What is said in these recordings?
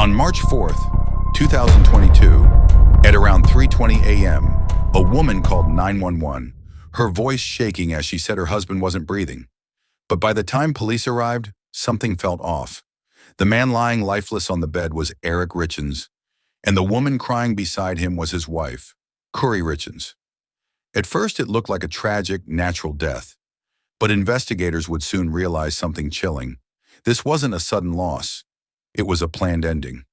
On March 4th, 2022, at around 3:20 a.m., a woman called 911, her voice shaking as she said her husband wasn't breathing. But by the time police arrived, something felt off. The man lying lifeless on the bed was Eric Richins, and the woman crying beside him was his wife, Kouri Richins. At first, it looked like a tragic, natural death, but investigators would soon realize something chilling. This wasn't a sudden loss. It was a planned ending,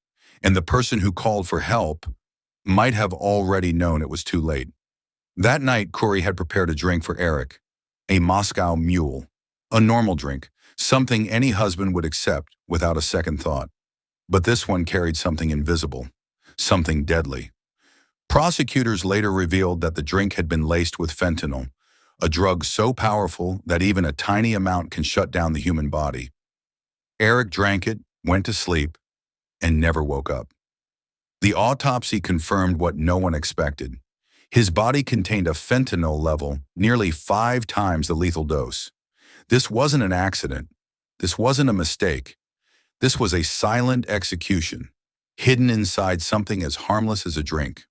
and the person who called for help might have already known it was too late. That night, Kouri had prepared a drink for Eric, a Moscow Mule, a normal drink, something any husband would accept without a second thought. But this one carried something invisible, something deadly. Prosecutors later revealed that the drink had been laced with fentanyl, a drug so powerful that even a tiny amount can shut down the human body. Eric drank it, went to sleep, and never woke up. The autopsy confirmed what no one expected. His body contained a fentanyl level nearly 5 times the lethal dose. This wasn't an accident. This wasn't a mistake. This was a silent execution, hidden inside something as harmless as a drink.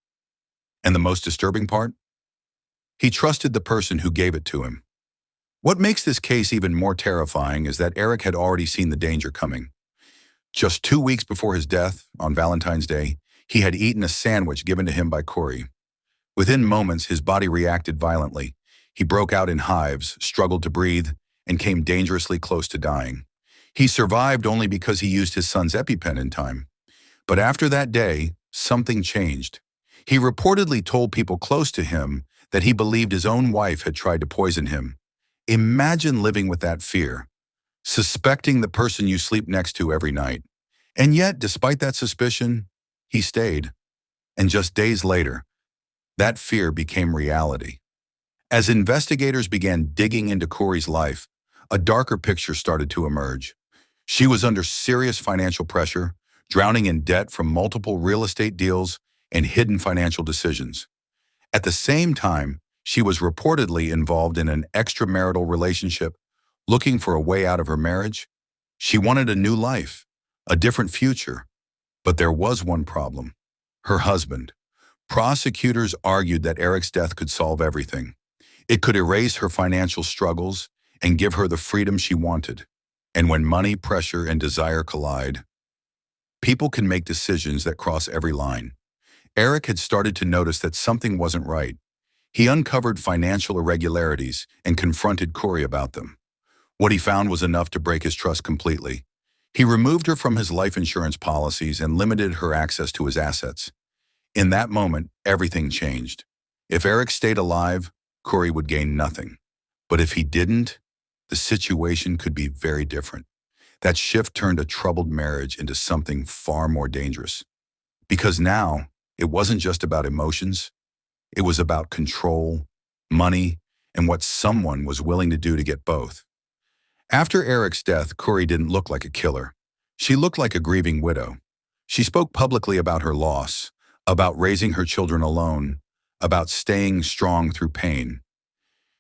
And the most disturbing part? He trusted the person who gave it to him. What makes this case even more terrifying is that Eric had already seen the danger coming. Just 2 weeks before his death, on Valentine's Day, he had eaten a sandwich given to him by Kouri. Within moments, his body reacted violently. He broke out in hives, struggled to breathe, and came dangerously close to dying. He survived only because he used his son's EpiPen in time. But after that day, something changed. He reportedly told people close to him that he believed his own wife had tried to poison him. Imagine living with that fear, suspecting the person you sleep next to every night. And yet, despite that suspicion, he stayed. And just days later, that fear became reality. As investigators began digging into Kouri's life, a darker picture started to emerge. She was under serious financial pressure, drowning in debt from multiple real estate deals and hidden financial decisions. At the same time, she was reportedly involved in an extramarital relationship, looking for a way out of her marriage. She wanted a new life, a different future. But there was one problem: her husband. Prosecutors argued that Eric's death could solve everything. It could erase her financial struggles and give her the freedom she wanted. And when money, pressure, and desire collide, people can make decisions that cross every line. Eric had started to notice that something wasn't right. He uncovered financial irregularities and confronted Kouri about them. What he found was enough to break his trust completely. He removed her from his life insurance policies and limited her access to his assets. In that moment, everything changed. If Eric stayed alive, Kouri would gain nothing. But if he didn't, the situation could be very different. That shift turned a troubled marriage into something far more dangerous. Because now, it wasn't just about emotions. It was about control, money, and what someone was willing to do to get both. After Eric's death, Kouri didn't look like a killer. She looked like a grieving widow. She spoke publicly about her loss, about raising her children alone, about staying strong through pain.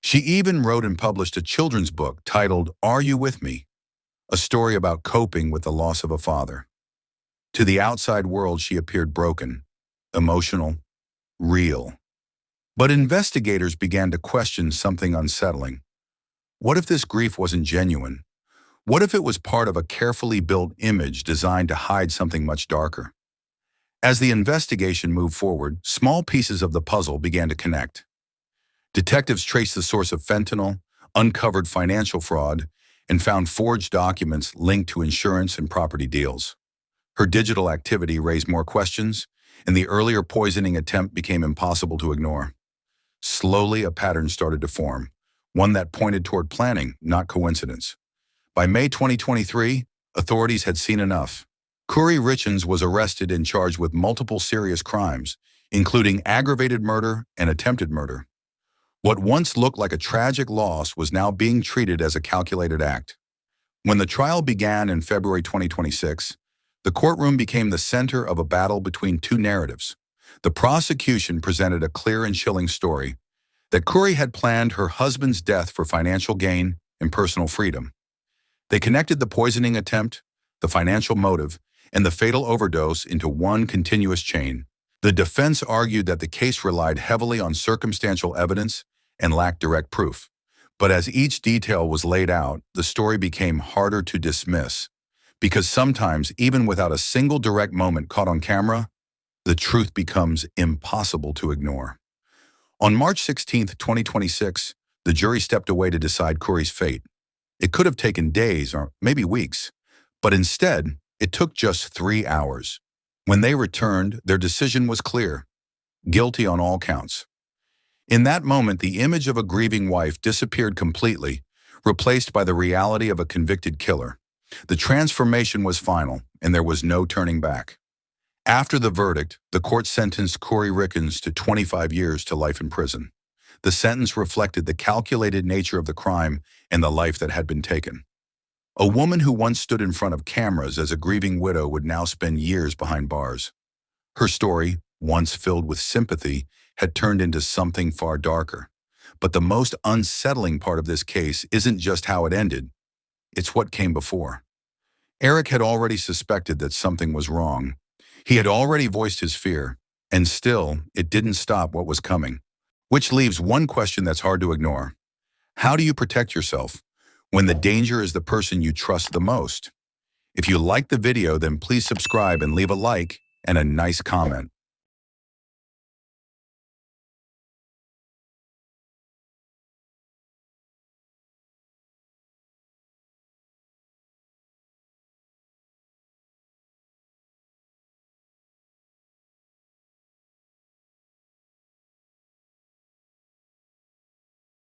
She even wrote and published a children's book titled "Are You With Me?", a story about coping with the loss of a father. To the outside world, she appeared broken, emotional, real. But investigators began to question something unsettling. What if this grief wasn't genuine? What if it was part of a carefully built image designed to hide something much darker? As the investigation moved forward, small pieces of the puzzle began to connect. Detectives traced the source of fentanyl, uncovered financial fraud, and found forged documents linked to insurance and property deals. Her digital activity raised more questions, and the earlier poisoning attempt became impossible to ignore. Slowly, a pattern started to form, one that pointed toward planning, not coincidence. By May 2023, authorities had seen enough. Kouri Richins was arrested and charged with multiple serious crimes, including aggravated murder and attempted murder. What once looked like a tragic loss was now being treated as a calculated act. When the trial began in February 2026, the courtroom became the center of a battle between two narratives. The prosecution presented a clear and chilling story that Kouri had planned her husband's death for financial gain and personal freedom. They connected the poisoning attempt, the financial motive, and the fatal overdose into one continuous chain. The defense argued that the case relied heavily on circumstantial evidence and lacked direct proof. But as each detail was laid out, the story became harder to dismiss, because sometimes, even without a single direct moment caught on camera, the truth becomes impossible to ignore. On March 16, 2026, the jury stepped away to decide Kouri's fate. It could have taken days or maybe weeks, but instead, it took just 3 hours. When they returned, their decision was clear: guilty on all counts. In that moment, the image of a grieving wife disappeared completely, replaced by the reality of a convicted killer. The transformation was final, and there was no turning back. After the verdict, the court sentenced Kouri Richins to 25 years to life in prison. The sentence reflected the calculated nature of the crime and the life that had been taken. A woman who once stood in front of cameras as a grieving widow would now spend years behind bars. Her story, once filled with sympathy, had turned into something far darker. But the most unsettling part of this case isn't just how it ended, it's what came before. Eric had already suspected that something was wrong. He had already voiced his fear, and still, it didn't stop what was coming. Which leaves one question that's hard to ignore. How do you protect yourself when the danger is the person you trust the most? If you liked the video, then please subscribe and leave a like and a nice comment.